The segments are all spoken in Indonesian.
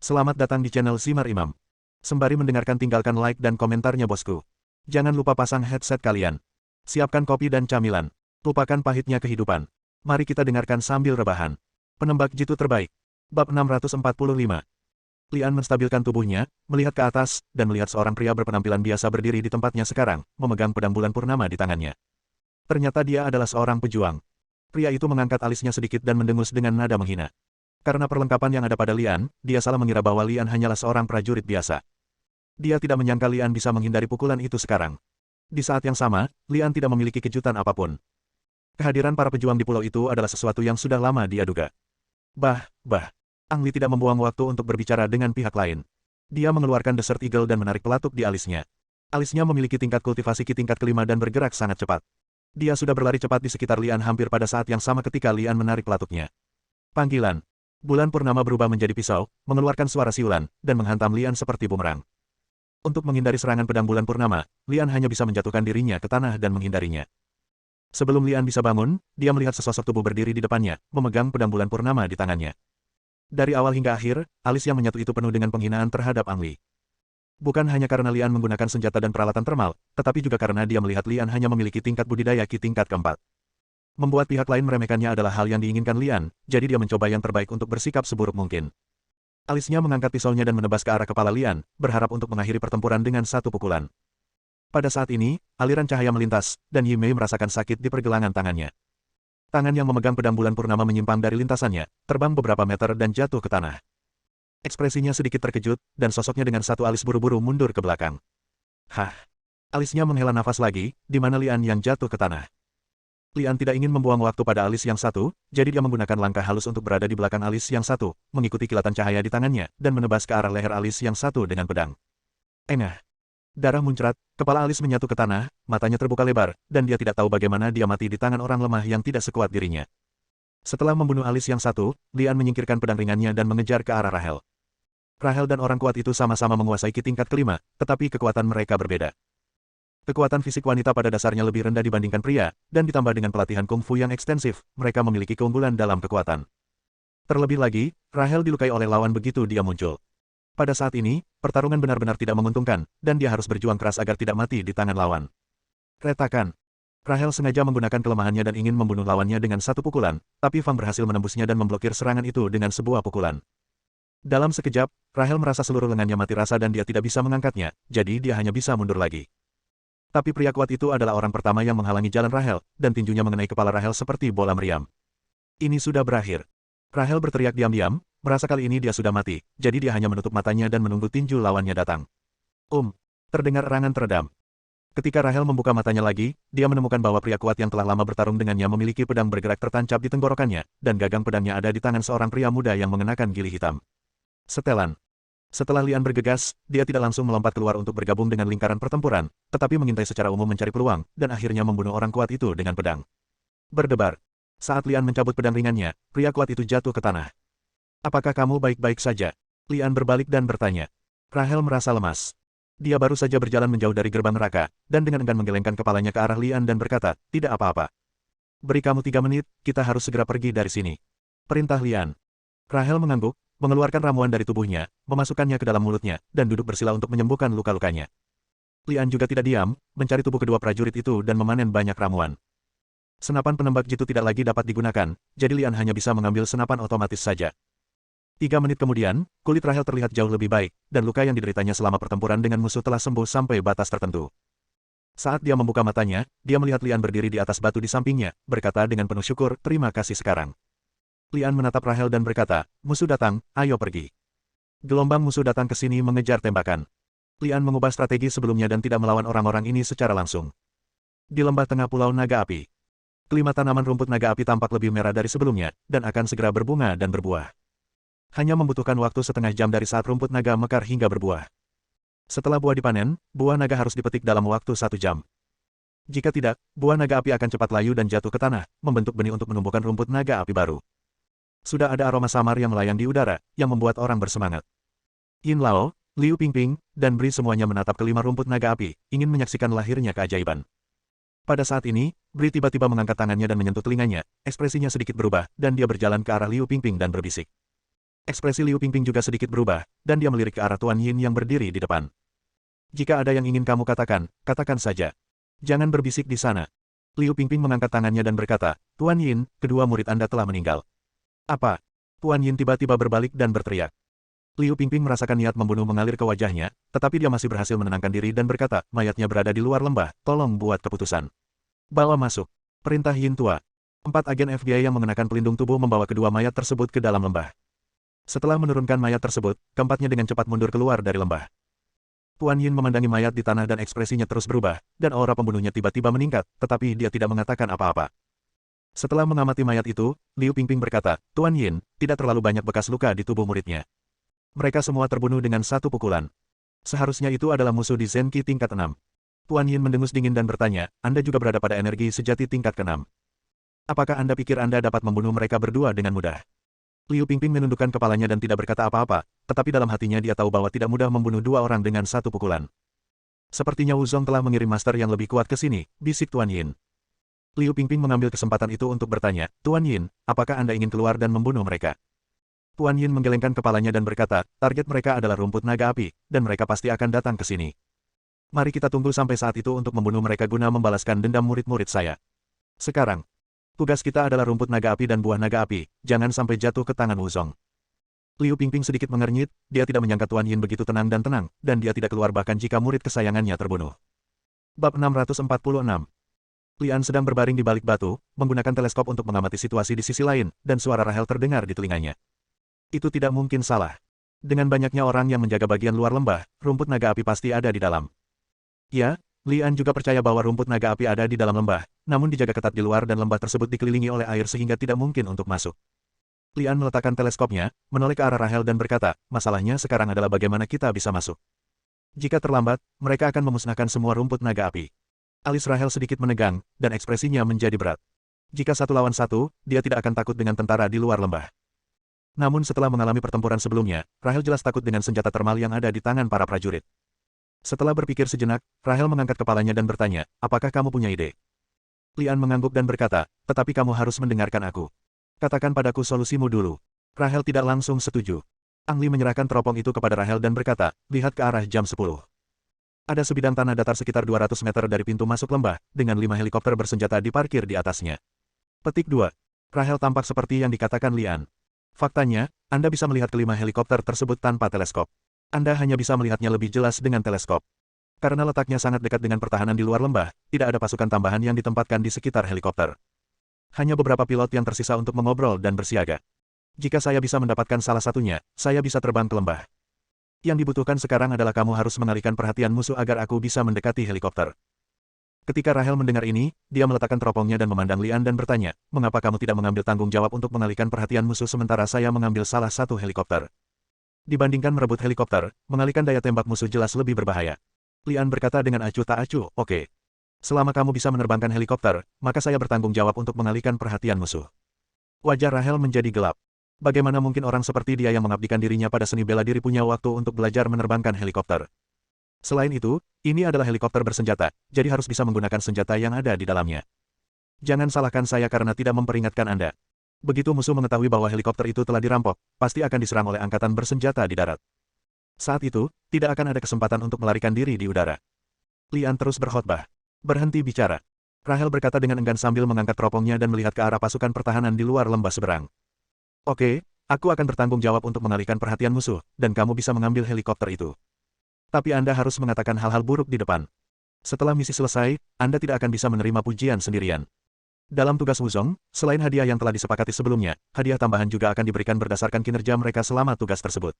Selamat datang di channel Simar Imam. Sembari mendengarkan tinggalkan like dan komentarnya bosku. Jangan lupa pasang headset kalian. Siapkan kopi dan camilan. Lupakan pahitnya kehidupan. Mari kita dengarkan sambil rebahan. Penembak jitu terbaik. Bab 645. Lian menstabilkan tubuhnya, melihat ke atas, dan melihat seorang pria berpenampilan biasa berdiri di tempatnya sekarang, memegang pedang bulan purnama di tangannya. Ternyata dia adalah seorang pejuang. Pria itu mengangkat alisnya sedikit dan mendengus dengan nada menghina. Karena perlengkapan yang ada pada Lian, dia salah mengira bahwa Lian hanyalah seorang prajurit biasa. Dia tidak menyangka Lian bisa menghindari pukulan itu sekarang. Di saat yang sama, Lian tidak memiliki kejutan apapun. Kehadiran para pejuang di pulau itu adalah sesuatu yang sudah lama dia duga. Ang Li tidak membuang waktu untuk berbicara dengan pihak lain. Dia mengeluarkan Desert Eagle dan menarik pelatuk di alisnya. Alisnya memiliki tingkat kultivasi Ki tingkat kelima dan bergerak sangat cepat. Dia sudah berlari cepat di sekitar Lian hampir pada saat yang sama ketika Lian menarik pelatuknya. Panggilan. Bulan purnama berubah menjadi pisau, mengeluarkan suara siulan, dan menghantam Lian seperti bumerang. Untuk menghindari serangan pedang bulan purnama, Lian hanya bisa menjatuhkan dirinya ke tanah dan menghindarinya. Sebelum Lian bisa bangun, dia melihat sesosok tubuh berdiri di depannya, memegang pedang bulan purnama di tangannya. Dari awal hingga akhir, alis yang menyatu itu penuh dengan penghinaan terhadap Ang Li. Bukan hanya karena Lian menggunakan senjata dan peralatan termal, tetapi juga karena dia melihat Lian hanya memiliki tingkat budidaya Ki tingkat keempat. Membuat pihak lain meremehkannya adalah hal yang diinginkan Lian, jadi dia mencoba yang terbaik untuk bersikap seburuk mungkin. Alisnya mengangkat pisaunya dan menebas ke arah kepala Lian, berharap untuk mengakhiri pertempuran dengan satu pukulan. Pada saat ini, aliran cahaya melintas, dan Yi Mei merasakan sakit di pergelangan tangannya. Tangan yang memegang pedang bulan purnama menyimpang dari lintasannya, terbang beberapa meter dan jatuh ke tanah. Ekspresinya sedikit terkejut, dan sosoknya dengan satu alis buru-buru mundur ke belakang. Hah! Alisnya menghela nafas lagi, di mana Lian yang jatuh ke tanah. Lian tidak ingin membuang waktu pada alis yang satu, jadi dia menggunakan langkah halus untuk berada di belakang alis yang satu, mengikuti kilatan cahaya di tangannya, dan menebas ke arah leher alis yang satu dengan pedang. Engah. Darah muncrat, kepala alis menyatu ke tanah, matanya terbuka lebar, dan dia tidak tahu bagaimana dia mati di tangan orang lemah yang tidak sekuat dirinya. Setelah membunuh alis yang satu, Lian menyingkirkan pedang ringannya dan mengejar ke arah Rahel. Rahel dan orang kuat itu sama-sama menguasai Ki tingkat kelima, tetapi kekuatan mereka berbeda. Kekuatan fisik wanita pada dasarnya lebih rendah dibandingkan pria, dan ditambah dengan pelatihan kungfu yang ekstensif, mereka memiliki keunggulan dalam kekuatan. Terlebih lagi, Rahel dilukai oleh lawan begitu dia muncul. Pada saat ini, pertarungan benar-benar tidak menguntungkan, dan dia harus berjuang keras agar tidak mati di tangan lawan. Retakan. Rahel sengaja menggunakan kelemahannya dan ingin membunuh lawannya dengan satu pukulan, tapi Fang berhasil menembusnya dan memblokir serangan itu dengan sebuah pukulan. Dalam sekejap, Rahel merasa seluruh lengannya mati rasa dan dia tidak bisa mengangkatnya, jadi dia hanya bisa mundur lagi. Tapi pria kuat itu adalah orang pertama yang menghalangi jalan Rahel, dan tinjunya mengenai kepala Rahel seperti bola meriam. Ini sudah berakhir. Rahel berteriak diam-diam, merasa kali ini dia sudah mati, jadi dia hanya menutup matanya dan menunggu tinju lawannya datang. Terdengar erangan teredam. Ketika Rahel membuka matanya lagi, dia menemukan bahwa pria kuat yang telah lama bertarung dengannya memiliki pedang bergerak tertancap di tenggorokannya, dan gagang pedangnya ada di tangan seorang pria muda yang mengenakan gili hitam. Setelan. Setelah Lian bergegas, dia tidak langsung melompat keluar untuk bergabung dengan lingkaran pertempuran, tetapi mengintai secara umum mencari peluang, dan akhirnya membunuh orang kuat itu dengan pedang. Berdebar. Saat Lian mencabut pedang ringannya, pria kuat itu jatuh ke tanah. Apakah kamu baik-baik saja? Lian berbalik dan bertanya. Rahel merasa lemas. Dia baru saja berjalan menjauh dari gerbang neraka, dan dengan enggan menggelengkan kepalanya ke arah Lian dan berkata, tidak apa-apa. Beri kamu 3 menit, kita harus segera pergi dari sini. Perintah Lian. Rahel mengangguk, mengeluarkan ramuan dari tubuhnya, memasukkannya ke dalam mulutnya, dan duduk bersila untuk menyembuhkan luka-lukanya. Lian juga tidak diam, mencari tubuh kedua prajurit itu dan memanen banyak ramuan. Senapan penembak jitu tidak lagi dapat digunakan, jadi Lian hanya bisa mengambil senapan otomatis saja. 3 menit kemudian, kulit Rahel terlihat jauh lebih baik, dan luka yang dideritanya selama pertempuran dengan musuh telah sembuh sampai batas tertentu. Saat dia membuka matanya, dia melihat Lian berdiri di atas batu di sampingnya, berkata dengan penuh syukur, terima kasih sekarang. Lian menatap Rahel dan berkata, musuh datang, ayo pergi. Gelombang musuh datang ke sini mengejar tembakan. Lian mengubah strategi sebelumnya dan tidak melawan orang-orang ini secara langsung. Di lembah tengah pulau naga api. Kelima tanaman rumput naga api tampak lebih merah dari sebelumnya, dan akan segera berbunga dan berbuah. Hanya membutuhkan waktu setengah jam dari saat rumput naga mekar hingga berbuah. Setelah buah dipanen, buah naga harus dipetik dalam waktu 1 jam. Jika tidak, buah naga api akan cepat layu dan jatuh ke tanah, membentuk benih untuk menumbuhkan rumput naga api baru. Sudah ada aroma samar yang melayang di udara, yang membuat orang bersemangat. Yin Lao, Liu Pingping, dan Bri semuanya menatap kelima rumput naga api, ingin menyaksikan lahirnya keajaiban. Pada saat ini, Bri tiba-tiba mengangkat tangannya dan menyentuh telinganya, ekspresinya sedikit berubah, dan dia berjalan ke arah Liu Pingping dan berbisik. Ekspresi Liu Pingping juga sedikit berubah, dan dia melirik ke arah Tuan Yin yang berdiri di depan. Jika ada yang ingin kamu katakan, katakan saja. Jangan berbisik di sana. Liu Pingping mengangkat tangannya dan berkata, Tuan Yin, kedua murid Anda telah meninggal. Apa? Tuan Yin tiba-tiba berbalik dan berteriak. Liu Pingping merasakan niat membunuh mengalir ke wajahnya, tetapi dia masih berhasil menenangkan diri dan berkata, mayatnya berada di luar lembah, tolong buat keputusan. Bawa masuk. Perintah Yin Tua. 4 agen FBI yang mengenakan pelindung tubuh membawa kedua mayat tersebut ke dalam lembah. Setelah menurunkan mayat tersebut, keempatnya dengan cepat mundur keluar dari lembah. Tuan Yin memandangi mayat di tanah dan ekspresinya terus berubah, dan aura pembunuhnya tiba-tiba meningkat, tetapi dia tidak mengatakan apa-apa. Setelah mengamati mayat itu, Liu Pingping berkata, Tuan Yin, tidak terlalu banyak bekas luka di tubuh muridnya. Mereka semua terbunuh dengan satu pukulan. Seharusnya itu adalah musuh di Zenki tingkat 6. Tuan Yin mendengus dingin dan bertanya, Anda juga berada pada energi sejati tingkat ke-6. Apakah Anda pikir Anda dapat membunuh mereka berdua dengan mudah? Liu Pingping menundukkan kepalanya dan tidak berkata apa-apa, tetapi dalam hatinya dia tahu bahwa tidak mudah membunuh dua orang dengan satu pukulan. Sepertinya Wu Zong telah mengirim master yang lebih kuat ke sini, bisik Tuan Yin. Liu Pingping mengambil kesempatan itu untuk bertanya, Tuan Yin, apakah Anda ingin keluar dan membunuh mereka? Tuan Yin menggelengkan kepalanya dan berkata, target mereka adalah rumput naga api, dan mereka pasti akan datang ke sini. Mari kita tunggu sampai saat itu untuk membunuh mereka guna membalaskan dendam murid-murid saya. Sekarang, tugas kita adalah rumput naga api dan buah naga api, jangan sampai jatuh ke tangan Wu Zong. Liu Pingping sedikit mengernyit, dia tidak menyangka Tuan Yin begitu tenang, dan dia tidak keluar bahkan jika murid kesayangannya terbunuh. Bab 646. Lian sedang berbaring di balik batu, menggunakan teleskop untuk mengamati situasi di sisi lain, dan suara Rahel terdengar di telinganya. Itu tidak mungkin salah. Dengan banyaknya orang yang menjaga bagian luar lembah, rumput naga api pasti ada di dalam. Ya, Lian juga percaya bahwa rumput naga api ada di dalam lembah, namun dijaga ketat di luar dan lembah tersebut dikelilingi oleh air sehingga tidak mungkin untuk masuk. Lian meletakkan teleskopnya, menoleh ke arah Rahel dan berkata, masalahnya sekarang adalah bagaimana kita bisa masuk. Jika terlambat, mereka akan memusnahkan semua rumput naga api. Alis Rahel sedikit menegang, dan ekspresinya menjadi berat. Jika 1 lawan 1, dia tidak akan takut dengan tentara di luar lembah. Namun setelah mengalami pertempuran sebelumnya, Rahel jelas takut dengan senjata termal yang ada di tangan para prajurit. Setelah berpikir sejenak, Rahel mengangkat kepalanya dan bertanya, apakah kamu punya ide? Lian mengangguk dan berkata, tetapi kamu harus mendengarkan aku. Katakan padaku solusimu dulu. Rahel tidak langsung setuju. Ang Li menyerahkan teropong itu kepada Rahel dan berkata, lihat ke arah jam 10. Ada sebidang tanah datar sekitar 200 meter dari pintu masuk lembah, dengan 5 helikopter bersenjata diparkir di atasnya. Petik 2. Rahel tampak seperti yang dikatakan Lian. Faktanya, Anda bisa melihat kelima helikopter tersebut tanpa teleskop. Anda hanya bisa melihatnya lebih jelas dengan teleskop. Karena letaknya sangat dekat dengan pertahanan di luar lembah, tidak ada pasukan tambahan yang ditempatkan di sekitar helikopter. Hanya beberapa pilot yang tersisa untuk mengobrol dan bersiaga. Jika saya bisa mendapatkan salah satunya, saya bisa terbang ke lembah. Yang dibutuhkan sekarang adalah kamu harus mengalihkan perhatian musuh agar aku bisa mendekati helikopter. Ketika Rahel mendengar ini, dia meletakkan teropongnya dan memandang Lian dan bertanya, mengapa kamu tidak mengambil tanggung jawab untuk mengalihkan perhatian musuh sementara saya mengambil salah satu helikopter? Dibandingkan merebut helikopter, mengalihkan daya tembak musuh jelas lebih berbahaya. Lian berkata dengan acuh tak acuh, oke. Selama kamu bisa menerbangkan helikopter, maka saya bertanggung jawab untuk mengalihkan perhatian musuh. Wajah Rahel menjadi gelap. Bagaimana mungkin orang seperti dia yang mengabdikan dirinya pada seni bela diri punya waktu untuk belajar menerbangkan helikopter? Selain itu, ini adalah helikopter bersenjata, jadi harus bisa menggunakan senjata yang ada di dalamnya. Jangan salahkan saya karena tidak memperingatkan Anda. Begitu musuh mengetahui bahwa helikopter itu telah dirampok, pasti akan diserang oleh angkatan bersenjata di darat. Saat itu, tidak akan ada kesempatan untuk melarikan diri di udara. Lian terus berkhotbah. Berhenti bicara. Rahel berkata dengan enggan sambil mengangkat teropongnya dan melihat ke arah pasukan pertahanan di luar lembah seberang. Oke, aku akan bertanggung jawab untuk mengalihkan perhatian musuh, dan kamu bisa mengambil helikopter itu. Tapi Anda harus mengatakan hal-hal buruk di depan. Setelah misi selesai, Anda tidak akan bisa menerima pujian sendirian. Dalam tugas Wu Zong, selain hadiah yang telah disepakati sebelumnya, hadiah tambahan juga akan diberikan berdasarkan kinerja mereka selama tugas tersebut.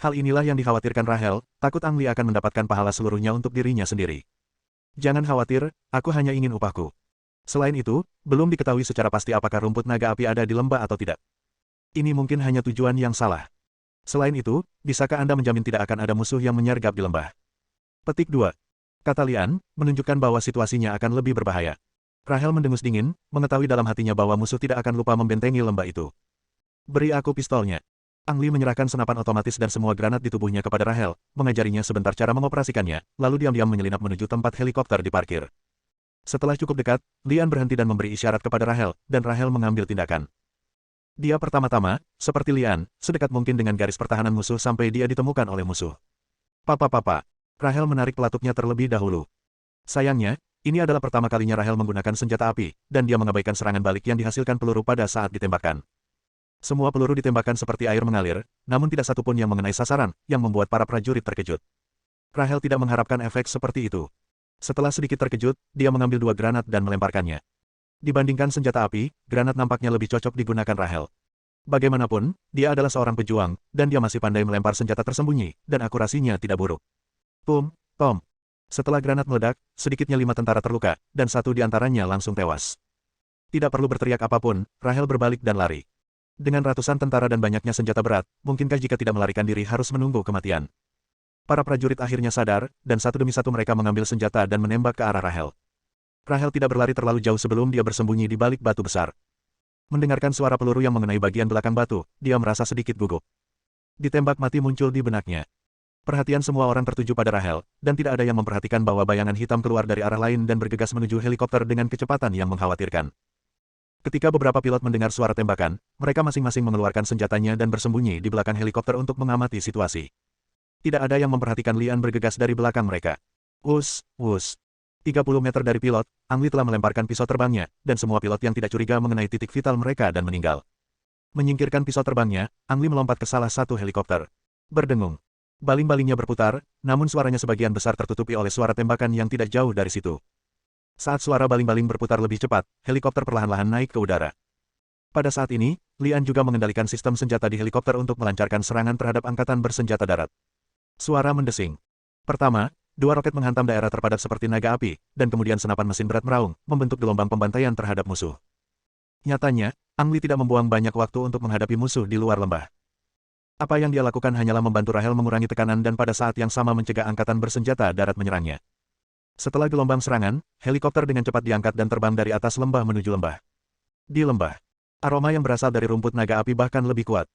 Hal inilah yang dikhawatirkan Rahel, takut Ang Li akan mendapatkan pahala seluruhnya untuk dirinya sendiri. Jangan khawatir, aku hanya ingin upahku. Selain itu, belum diketahui secara pasti apakah rumput naga api ada di lembah atau tidak. Ini mungkin hanya tujuan yang salah. Selain itu, bisakah Anda menjamin tidak akan ada musuh yang menyergap di lembah? Petik 2. Kata Lian, menunjukkan bahwa situasinya akan lebih berbahaya. Rahel mendengus dingin, mengetahui dalam hatinya bahwa musuh tidak akan lupa membentengi lembah itu. Beri aku pistolnya. Ang Li menyerahkan senapan otomatis dan semua granat di tubuhnya kepada Rahel, mengajarinya sebentar cara mengoperasikannya, lalu diam-diam menyelinap menuju tempat helikopter diparkir. Setelah cukup dekat, Lian berhenti dan memberi isyarat kepada Rahel, dan Rahel mengambil tindakan. Dia pertama-tama, seperti Lian, sedekat mungkin dengan garis pertahanan musuh sampai dia ditemukan oleh musuh. Papa. Rahel menarik pelatupnya terlebih dahulu. Sayangnya, ini adalah pertama kalinya Rahel menggunakan senjata api, dan dia mengabaikan serangan balik yang dihasilkan peluru pada saat ditembakkan. Semua peluru ditembakkan seperti air mengalir, namun tidak satu pun yang mengenai sasaran, yang membuat para prajurit terkejut. Rahel tidak mengharapkan efek seperti itu. Setelah sedikit terkejut, dia mengambil 2 granat dan melemparkannya. Dibandingkan senjata api, granat nampaknya lebih cocok digunakan Rahel. Bagaimanapun, dia adalah seorang pejuang, dan dia masih pandai melempar senjata tersembunyi, dan akurasinya tidak buruk. Tom. Setelah granat meledak, sedikitnya 5 tentara terluka, dan 1 di antaranya langsung tewas. Tidak perlu berteriak apapun, Rahel berbalik dan lari. Dengan ratusan tentara dan banyaknya senjata berat, mungkinkah jika tidak melarikan diri harus menunggu kematian? Para prajurit akhirnya sadar, dan satu demi satu mereka mengambil senjata dan menembak ke arah Rahel. Rahel tidak berlari terlalu jauh sebelum dia bersembunyi di balik batu besar. Mendengarkan suara peluru yang mengenai bagian belakang batu, dia merasa sedikit gugup. Ditembak mati muncul di benaknya. Perhatian semua orang tertuju pada Rahel, dan tidak ada yang memperhatikan bahwa bayangan hitam keluar dari arah lain dan bergegas menuju helikopter dengan kecepatan yang mengkhawatirkan. Ketika beberapa pilot mendengar suara tembakan, mereka masing-masing mengeluarkan senjatanya dan bersembunyi di belakang helikopter untuk mengamati situasi. Tidak ada yang memperhatikan Lian bergegas dari belakang mereka. Wus. 30 meter dari pilot, Ang Li telah melemparkan pisau terbangnya, dan semua pilot yang tidak curiga mengenai titik vital mereka dan meninggal. Menyingkirkan pisau terbangnya, Ang Li melompat ke salah satu helikopter. Berdengung. Baling-balingnya berputar, namun suaranya sebagian besar tertutupi oleh suara tembakan yang tidak jauh dari situ. Saat suara baling-baling berputar lebih cepat, helikopter perlahan-lahan naik ke udara. Pada saat ini, Lian juga mengendalikan sistem senjata di helikopter untuk melancarkan serangan terhadap angkatan bersenjata darat. Suara mendesing. Pertama, 2 roket menghantam daerah terpadat seperti naga api, dan kemudian senapan mesin berat meraung, membentuk gelombang pembantaian terhadap musuh. Nyatanya, Ang Li tidak membuang banyak waktu untuk menghadapi musuh di luar lembah. Apa yang dia lakukan hanyalah membantu Rahel mengurangi tekanan dan pada saat yang sama mencegah angkatan bersenjata darat menyerangnya. Setelah gelombang serangan, helikopter dengan cepat diangkat dan terbang dari atas lembah menuju lembah. Di lembah, aroma yang berasal dari rumput naga api bahkan lebih kuat.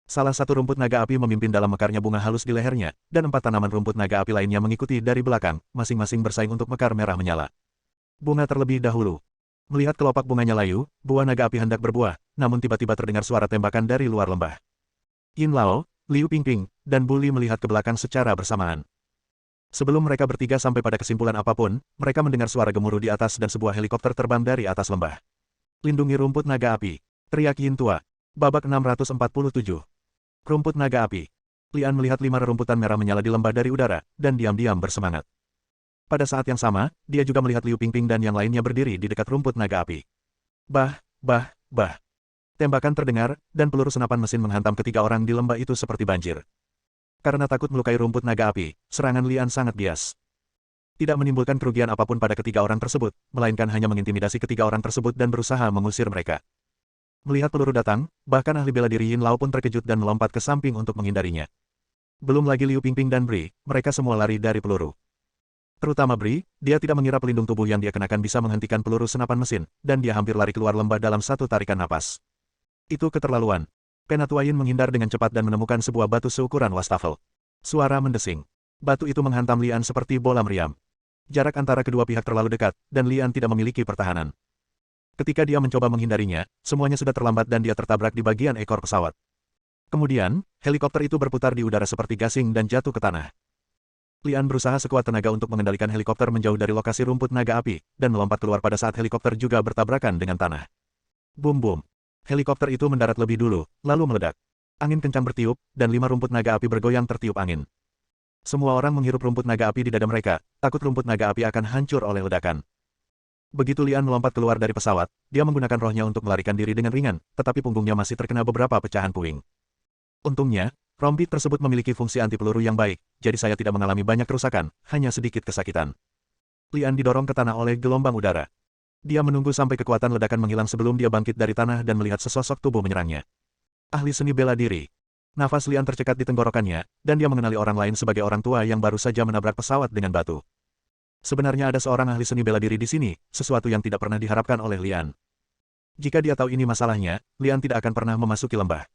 Salah satu rumput naga api memimpin dalam mekarnya bunga halus di lehernya, dan 4 tanaman rumput naga api lainnya mengikuti dari belakang, masing-masing bersaing untuk mekar merah menyala. Bunga terlebih dahulu. Melihat kelopak bunganya layu, buah naga api hendak berbuah, namun tiba-tiba terdengar suara tembakan dari luar lembah. Yin Lao, Liu Pingping, dan Bu Li melihat ke belakang secara bersamaan. Sebelum mereka bertiga sampai pada kesimpulan apapun, mereka mendengar suara gemuruh di atas dan sebuah helikopter terbang dari atas lembah. Lindungi rumput naga api, teriak Yin Tua. Babak 647. Rumput naga api. Lian melihat 5 rerumputan merah menyala di lembah dari udara, dan diam-diam bersemangat. Pada saat yang sama, dia juga melihat Liu Pingping dan yang lainnya berdiri di dekat rumput naga api. Bah. Tembakan terdengar, dan peluru senapan mesin menghantam ketiga orang di lembah itu seperti banjir. Karena takut melukai rumput naga api, serangan Lian sangat bias. Tidak menimbulkan kerugian apapun pada ketiga orang tersebut, melainkan hanya mengintimidasi ketiga orang tersebut dan berusaha mengusir mereka. Melihat peluru datang, bahkan ahli bela diri Yin Lao pun terkejut dan melompat ke samping untuk menghindarinya. Belum lagi Liu Pingping dan Bri, mereka semua lari dari peluru. Terutama Bri, dia tidak mengira pelindung tubuh yang dia kenakan bisa menghentikan peluru senapan mesin, dan dia hampir lari keluar lembah dalam satu tarikan napas. Itu keterlaluan. Penatua Yin menghindar dengan cepat dan menemukan sebuah batu seukuran wastafel. Suara mendesing. Batu itu menghantam Lian seperti bola meriam. Jarak antara kedua pihak terlalu dekat, dan Lian tidak memiliki pertahanan. Ketika dia mencoba menghindarinya, semuanya sudah terlambat dan dia tertabrak di bagian ekor pesawat. Kemudian, helikopter itu berputar di udara seperti gasing dan jatuh ke tanah. Lian berusaha sekuat tenaga untuk mengendalikan helikopter menjauh dari lokasi rumput naga api, dan melompat keluar pada saat helikopter juga bertabrakan dengan tanah. Bum. Helikopter itu mendarat lebih dulu, lalu meledak. Angin kencang bertiup, dan 5 rumput naga api bergoyang tertiup angin. Semua orang menghirup rumput naga api di dada mereka, takut rumput naga api akan hancur oleh ledakan. Begitu Lian melompat keluar dari pesawat, dia menggunakan rohnya untuk melarikan diri dengan ringan, tetapi punggungnya masih terkena beberapa pecahan puing. Untungnya, rompi tersebut memiliki fungsi anti peluru yang baik, jadi saya tidak mengalami banyak kerusakan, hanya sedikit kesakitan. Lian didorong ke tanah oleh gelombang udara. Dia menunggu sampai kekuatan ledakan menghilang sebelum dia bangkit dari tanah dan melihat sesosok tubuh menyerangnya. Ahli seni bela diri. Nafas Lian tercekat di tenggorokannya, dan dia mengenali orang lain sebagai orang tua yang baru saja menabrak pesawat dengan batu. Sebenarnya ada seorang ahli seni bela diri di sini, sesuatu yang tidak pernah diharapkan oleh Lian. Jika dia tahu ini masalahnya, Lian tidak akan pernah memasuki lembah.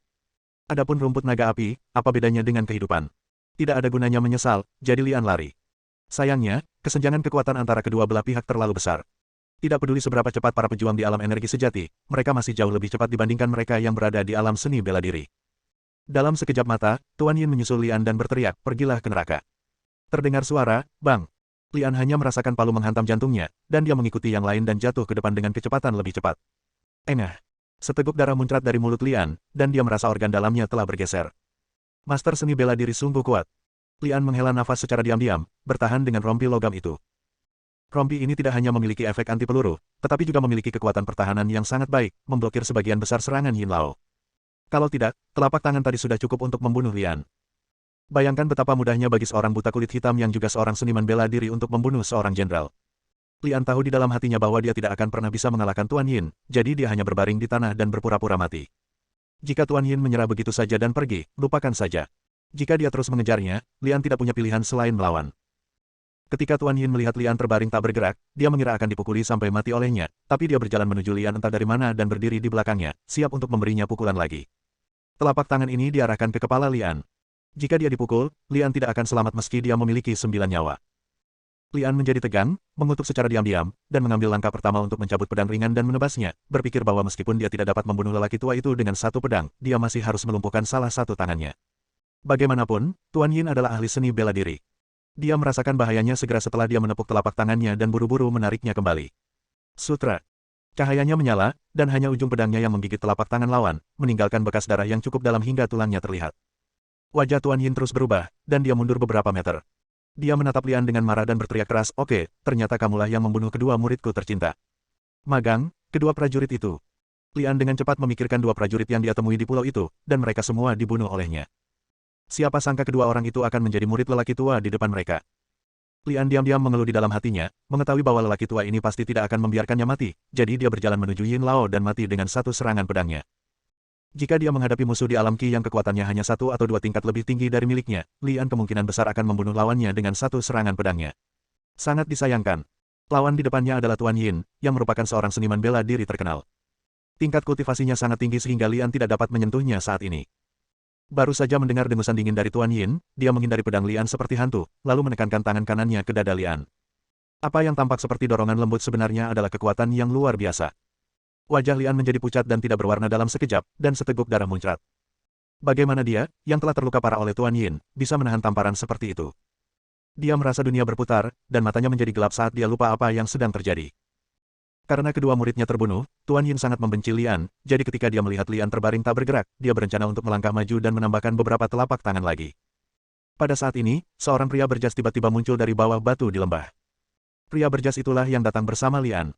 Adapun rumput naga api, apa bedanya dengan kehidupan? Tidak ada gunanya menyesal, jadi Lian lari. Sayangnya, kesenjangan kekuatan antara kedua belah pihak terlalu besar. Tidak peduli seberapa cepat para pejuang di alam energi sejati, mereka masih jauh lebih cepat dibandingkan mereka yang berada di alam seni bela diri. Dalam sekejap mata, Tuan Yin menyusul Lian dan berteriak, pergilah ke neraka. Terdengar suara, bang. Lian hanya merasakan palu menghantam jantungnya, dan dia mengikuti yang lain dan jatuh ke depan dengan kecepatan lebih cepat. Engah. Seteguk darah muncrat dari mulut Lian, dan dia merasa organ dalamnya telah bergeser. Master seni bela diri sungguh kuat. Lian menghela nafas secara diam-diam, bertahan dengan rompi logam itu. Rompi ini tidak hanya memiliki efek anti peluru, tetapi juga memiliki kekuatan pertahanan yang sangat baik, memblokir sebagian besar serangan Yin Lao. Kalau tidak, telapak tangan tadi sudah cukup untuk membunuh Lian. Bayangkan betapa mudahnya bagi seorang buta kulit hitam yang juga seorang seniman bela diri untuk membunuh seorang jenderal. Lian tahu di dalam hatinya bahwa dia tidak akan pernah bisa mengalahkan Tuan Yin, jadi dia hanya berbaring di tanah dan berpura-pura mati. Jika Tuan Yin menyerah begitu saja dan pergi, lupakan saja. Jika dia terus mengejarnya, Lian tidak punya pilihan selain melawan. Ketika Tuan Yin melihat Lian terbaring tak bergerak, dia mengira akan dipukuli sampai mati olehnya, tapi dia berjalan menuju Lian entah dari mana dan berdiri di belakangnya, siap untuk memberinya pukulan lagi. Telapak tangan ini diarahkan ke kepala Lian. Jika dia dipukul, Lian tidak akan selamat meski dia memiliki 9 nyawa. Lian menjadi tegang, mengutuk secara diam-diam, dan mengambil langkah pertama untuk mencabut pedang ringan dan menebasnya, berpikir bahwa meskipun dia tidak dapat membunuh lelaki tua itu dengan satu pedang, dia masih harus melumpuhkan salah satu tangannya. Bagaimanapun, Tuan Yin adalah ahli seni bela diri. Dia merasakan bahayanya segera setelah dia menepuk telapak tangannya dan buru-buru menariknya kembali. Sutra. Cahayanya menyala, dan hanya ujung pedangnya yang menggigit telapak tangan lawan, meninggalkan bekas darah yang cukup dalam hingga tulangnya terlihat. Wajah Tuan Yin terus berubah, dan dia mundur beberapa meter. Dia menatap Lian dengan marah dan berteriak keras, oke, ternyata kamulah yang membunuh kedua muridku tercinta. Magang, kedua prajurit itu. Lian dengan cepat memikirkan dua prajurit yang dia temui di pulau itu, dan mereka semua dibunuh olehnya. Siapa sangka kedua orang itu akan menjadi murid lelaki tua di depan mereka. Lian diam-diam mengeluh di dalam hatinya, mengetahui bahwa lelaki tua ini pasti tidak akan membiarkannya mati, jadi dia berjalan menuju Yin Lao dan mati dengan satu serangan pedangnya. Jika dia menghadapi musuh di alam Qi yang kekuatannya hanya satu atau dua tingkat lebih tinggi dari miliknya, Lian kemungkinan besar akan membunuh lawannya dengan satu serangan pedangnya. Sangat disayangkan. Lawan di depannya adalah Tuan Yin, yang merupakan seorang seniman bela diri terkenal. Tingkat kultivasinya sangat tinggi sehingga Lian tidak dapat menyentuhnya saat ini. Baru saja mendengar dengusan dingin dari Tuan Yin, dia menghindari pedang Lian seperti hantu, lalu menekankan tangan kanannya ke dada Lian. Apa yang tampak seperti dorongan lembut sebenarnya adalah kekuatan yang luar biasa. Wajah Lian menjadi pucat dan tidak berwarna dalam sekejap, dan seteguk darah muncrat. Bagaimana dia, yang telah terluka parah oleh Tuan Yin, bisa menahan tamparan seperti itu? Dia merasa dunia berputar, dan matanya menjadi gelap saat dia lupa apa yang sedang terjadi. Karena kedua muridnya terbunuh, Tuan Yin sangat membenci Lian, jadi ketika dia melihat Lian terbaring tak bergerak, dia berencana untuk melangkah maju dan menambahkan beberapa telapak tangan lagi. Pada saat ini, seorang pria berjas tiba-tiba muncul dari bawah batu di lembah. Pria berjas itulah yang datang bersama Lian.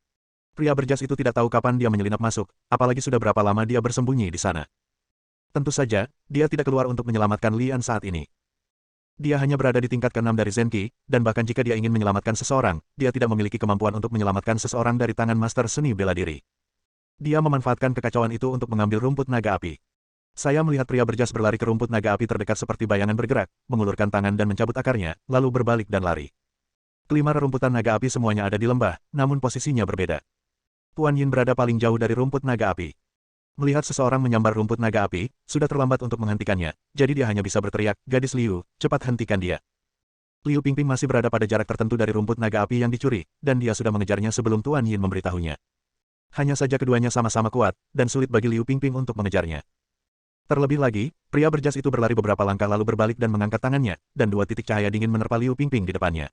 Pria berjas itu tidak tahu kapan dia menyelinap masuk, apalagi sudah berapa lama dia bersembunyi di sana. Tentu saja, dia tidak keluar untuk menyelamatkan Lian saat ini. Dia hanya berada di tingkat ke-6 dari Zenki, dan bahkan jika dia ingin menyelamatkan seseorang, dia tidak memiliki kemampuan untuk menyelamatkan seseorang dari tangan master seni bela diri. Dia memanfaatkan kekacauan itu untuk mengambil rumput naga api. Saya melihat pria berjas berlari ke rumput naga api terdekat seperti bayangan bergerak, mengulurkan tangan dan mencabut akarnya, lalu berbalik dan lari. Kelima rerumputan naga api semuanya ada di lembah, namun posisinya berbeda. Tuan Yin berada paling jauh dari rumput naga api. Melihat seseorang menyambar rumput naga api, sudah terlambat untuk menghentikannya, jadi dia hanya bisa berteriak, gadis Liu, cepat hentikan dia. Liu Pingping masih berada pada jarak tertentu dari rumput naga api yang dicuri, dan dia sudah mengejarnya sebelum Tuan Yin memberitahunya. Hanya saja keduanya sama-sama kuat, dan sulit bagi Liu Pingping untuk mengejarnya. Terlebih lagi, pria berjas itu berlari beberapa langkah lalu berbalik dan mengangkat tangannya, dan dua titik cahaya dingin menerpa Liu Pingping di depannya.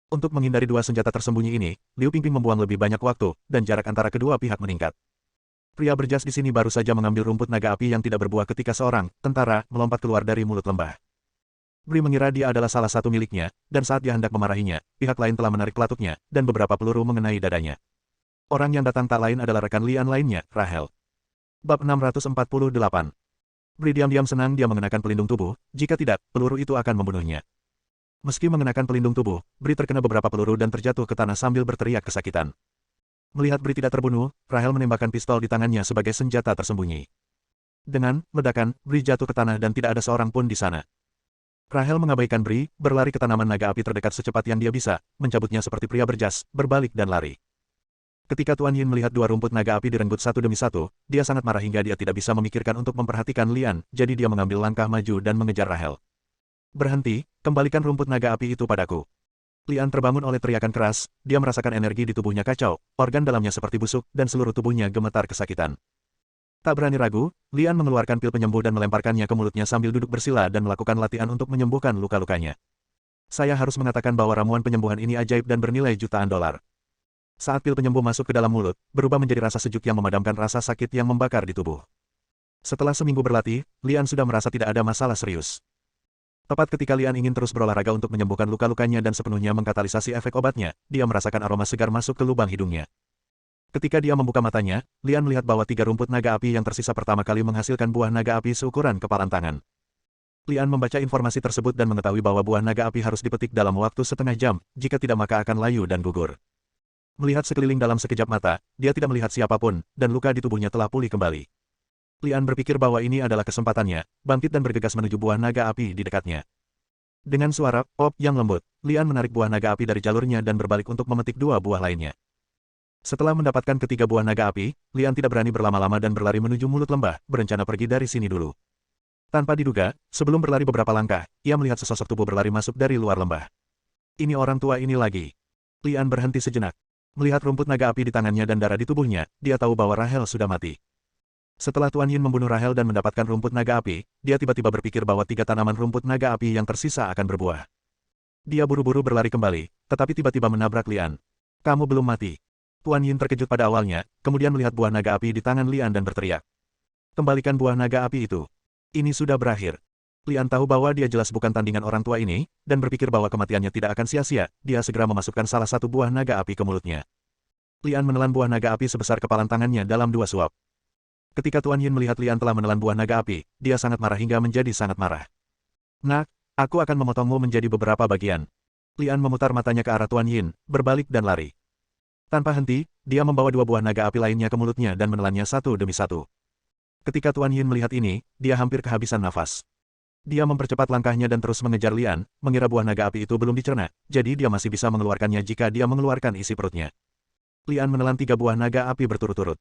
Untuk menghindari dua senjata tersembunyi ini, Liu Pingping membuang lebih banyak waktu, dan jarak antara kedua pihak meningkat. Pria berjas di sini baru saja mengambil rumput naga api yang tidak berbuah ketika seorang tentara melompat keluar dari mulut lembah. Bri mengira dia adalah salah satu miliknya, dan saat dia hendak memarahinya, pihak lain telah menarik pelatuknya, dan beberapa peluru mengenai dadanya. Orang yang datang tak lain adalah rekan Lian lainnya, Rahel. Bab 648. Bri diam-diam senang dia mengenakan pelindung tubuh, jika tidak, peluru itu akan membunuhnya. Meski mengenakan pelindung tubuh, Bri terkena beberapa peluru dan terjatuh ke tanah sambil berteriak kesakitan. Melihat Bri tidak terbunuh, Rahel menembakkan pistol di tangannya sebagai senjata tersembunyi. Dengan ledakan, Bri jatuh ke tanah dan tidak ada seorang pun di sana. Rahel mengabaikan Bri, berlari ke tanaman naga api terdekat secepat yang dia bisa, mencabutnya seperti pria berjas, berbalik dan lari. Ketika Tuan Yin melihat dua rumput naga api direnggut satu demi satu, dia sangat marah hingga dia tidak bisa memikirkan untuk memperhatikan Lian, jadi dia mengambil langkah maju dan mengejar Rahel. Berhenti, kembalikan rumput naga api itu padaku. Lian terbangun oleh teriakan keras, dia merasakan energi di tubuhnya kacau, organ dalamnya seperti busuk, dan seluruh tubuhnya gemetar kesakitan. Tak berani ragu, Lian mengeluarkan pil penyembuh dan melemparkannya ke mulutnya sambil duduk bersila dan melakukan latihan untuk menyembuhkan luka-lukanya. Saya harus mengatakan bahwa ramuan penyembuhan ini ajaib dan bernilai jutaan dolar. Saat pil penyembuh masuk ke dalam mulut, berubah menjadi rasa sejuk yang memadamkan rasa sakit yang membakar di tubuh. Setelah seminggu berlatih, Lian sudah merasa tidak ada masalah serius. Tepat ketika Lian ingin terus berolahraga untuk menyembuhkan luka-lukanya dan sepenuhnya mengkatalisasi efek obatnya, dia merasakan aroma segar masuk ke lubang hidungnya. Ketika dia membuka matanya, Lian melihat bahwa 3 rumput naga api yang tersisa pertama kali menghasilkan buah naga api seukuran kepalan tangan. Lian membaca informasi tersebut dan mengetahui bahwa buah naga api harus dipetik dalam waktu setengah jam, jika tidak maka akan layu dan gugur. Melihat sekeliling dalam sekejap mata, dia tidak melihat siapapun, dan luka di tubuhnya telah pulih kembali. Lian berpikir bahwa ini adalah kesempatannya, bangkit dan bergegas menuju buah naga api di dekatnya. Dengan suara pop yang lembut, Lian menarik buah naga api dari jalurnya dan berbalik untuk memetik 2 buah lainnya. Setelah mendapatkan ketiga buah naga api, Lian tidak berani berlama-lama dan berlari menuju mulut lembah, berencana pergi dari sini dulu. Tanpa diduga, sebelum berlari beberapa langkah, ia melihat sesosok tubuh berlari masuk dari luar lembah. Ini orang tua ini lagi. Lian berhenti sejenak. Melihat rumput naga api di tangannya dan darah di tubuhnya, dia tahu bahwa Rahel sudah mati. Setelah Tuan Yin membunuh Rahel dan mendapatkan rumput naga api, dia tiba-tiba berpikir bahwa 3 tanaman rumput naga api yang tersisa akan berbuah. Dia buru-buru berlari kembali, tetapi tiba-tiba menabrak Lian. Kamu belum mati. Tuan Yin terkejut pada awalnya, kemudian melihat buah naga api di tangan Lian dan berteriak. Kembalikan buah naga api itu. Ini sudah berakhir. Lian tahu bahwa dia jelas bukan tandingan orang tua ini, dan berpikir bahwa kematiannya tidak akan sia-sia, dia segera memasukkan salah satu buah naga api ke mulutnya. Lian menelan buah naga api sebesar kepalan tangannya dalam 2 suap. Ketika Tuan Yin melihat Lian telah menelan buah naga api, dia sangat marah hingga menjadi sangat marah. Nak, aku akan memotongmu menjadi beberapa bagian. Lian memutar matanya ke arah Tuan Yin, berbalik dan lari. Tanpa henti, dia membawa 2 buah naga api lainnya ke mulutnya dan menelannya satu demi satu. Ketika Tuan Yin melihat ini, dia hampir kehabisan nafas. Dia mempercepat langkahnya dan terus mengejar Lian, mengira buah naga api itu belum dicerna, jadi dia masih bisa mengeluarkannya jika dia mengeluarkan isi perutnya. Lian menelan 3 buah naga api berturut-turut.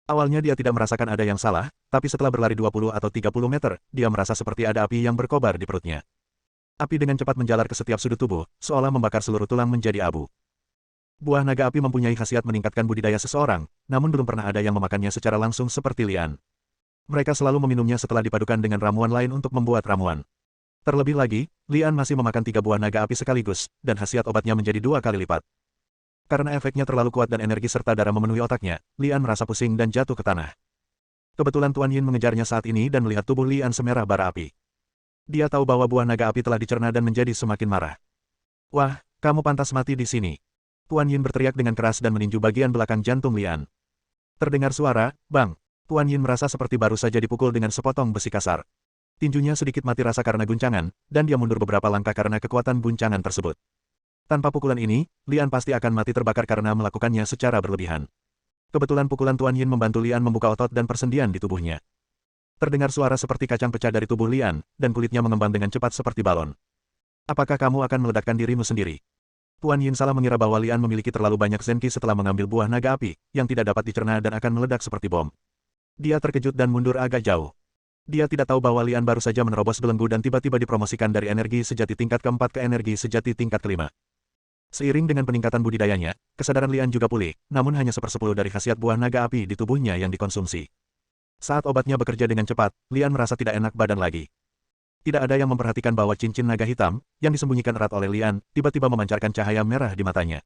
Awalnya dia tidak merasakan ada yang salah, tapi setelah berlari 20 atau 30 meter, dia merasa seperti ada api yang berkobar di perutnya. Api dengan cepat menjalar ke setiap sudut tubuh, seolah membakar seluruh tulang menjadi abu. Buah naga api mempunyai khasiat meningkatkan budidaya seseorang, namun belum pernah ada yang memakannya secara langsung seperti Lian. Mereka selalu meminumnya setelah dipadukan dengan ramuan lain untuk membuat ramuan. Terlebih lagi, Lian masih memakan 3 buah naga api sekaligus, dan khasiat obatnya menjadi 2 kali lipat. Karena efeknya terlalu kuat dan energi serta darah memenuhi otaknya, Lian merasa pusing dan jatuh ke tanah. Kebetulan Tuan Yin mengejarnya saat ini dan melihat tubuh Lian semerah bara api. Dia tahu bahwa buah naga api telah dicerna dan menjadi semakin marah. Wah, kamu pantas mati di sini. Tuan Yin berteriak dengan keras dan meninju bagian belakang jantung Lian. Terdengar suara, bang. Tuan Yin merasa seperti baru saja dipukul dengan sepotong besi kasar. Tinjunya sedikit mati rasa karena guncangan, dan dia mundur beberapa langkah karena kekuatan guncangan tersebut. Tanpa pukulan ini, Lian pasti akan mati terbakar karena melakukannya secara berlebihan. Kebetulan pukulan Tuan Yin membantu Lian membuka otot dan persendian di tubuhnya. Terdengar suara seperti kacang pecah dari tubuh Lian, dan kulitnya mengembang dengan cepat seperti balon. Apakah kamu akan meledakkan dirimu sendiri? Tuan Yin salah mengira bahwa Lian memiliki terlalu banyak zenki setelah mengambil buah naga api, yang tidak dapat dicerna dan akan meledak seperti bom. Dia terkejut dan mundur agak jauh. Dia tidak tahu bahwa Lian baru saja menerobos belenggu dan tiba-tiba dipromosikan dari energi sejati tingkat keempat ke energi sejati tingkat kelima. Seiring dengan peningkatan budidayanya, kesadaran Lian juga pulih, namun hanya 1/10 dari khasiat buah naga api di tubuhnya yang dikonsumsi. Saat obatnya bekerja dengan cepat, Lian merasa tidak enak badan lagi. Tidak ada yang memperhatikan bahwa cincin naga hitam, yang disembunyikan erat oleh Lian, tiba-tiba memancarkan cahaya merah di matanya.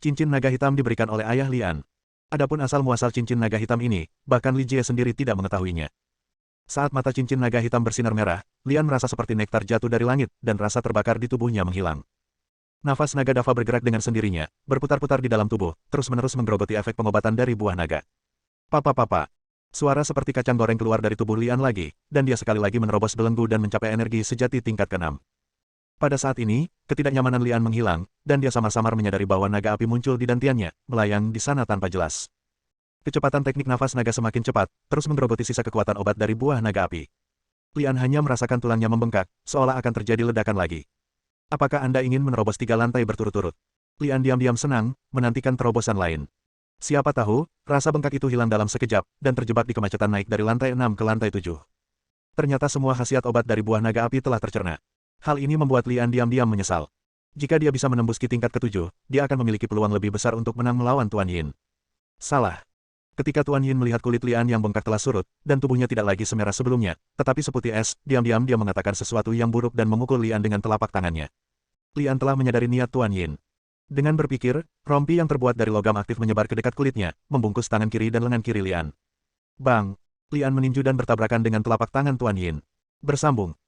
Cincin naga hitam diberikan oleh ayah Lian. Adapun asal-muasal cincin naga hitam ini, bahkan Li Jie sendiri tidak mengetahuinya. Saat mata cincin naga hitam bersinar merah, Lian merasa seperti nektar jatuh dari langit, dan rasa terbakar di tubuhnya menghilang. Nafas naga Dava bergerak dengan sendirinya, berputar-putar di dalam tubuh, terus-menerus menggerogoti efek pengobatan dari buah naga. Papa. Suara seperti kacang goreng keluar dari tubuh Lian lagi, dan dia sekali lagi menerobos belenggu dan mencapai energi sejati tingkat ke-6. Pada saat ini, ketidaknyamanan Lian menghilang, dan dia samar-samar menyadari bahwa naga api muncul di dantiannya, melayang di sana tanpa jelas. Kecepatan teknik nafas naga semakin cepat, terus menggerogoti sisa kekuatan obat dari buah naga api. Lian hanya merasakan tulangnya membengkak, seolah akan terjadi ledakan lagi. Apakah Anda ingin menerobos 3 lantai berturut-turut? Lian diam-diam senang, menantikan terobosan lain. Siapa tahu, rasa bengkak itu hilang dalam sekejap, dan terjebak di kemacetan naik dari lantai 6 ke lantai 7. Ternyata semua khasiat obat dari buah naga api telah tercerna. Hal ini membuat Lian diam-diam menyesal. Jika dia bisa menembus ki tingkat ketujuh, dia akan memiliki peluang lebih besar untuk menang melawan Tuan Yin. Salah. Ketika Tuan Yin melihat kulit Lian yang bengkak telah surut, dan tubuhnya tidak lagi semerah sebelumnya, tetapi seputih es, diam-diam dia mengatakan sesuatu yang buruk dan memukul Lian dengan telapak tangannya. Lian telah menyadari niat Tuan Yin. Dengan berpikir, rompi yang terbuat dari logam aktif menyebar ke dekat kulitnya, membungkus tangan kiri dan lengan kiri Lian. Bang! Lian meninju dan bertabrakan dengan telapak tangan Tuan Yin. Bersambung,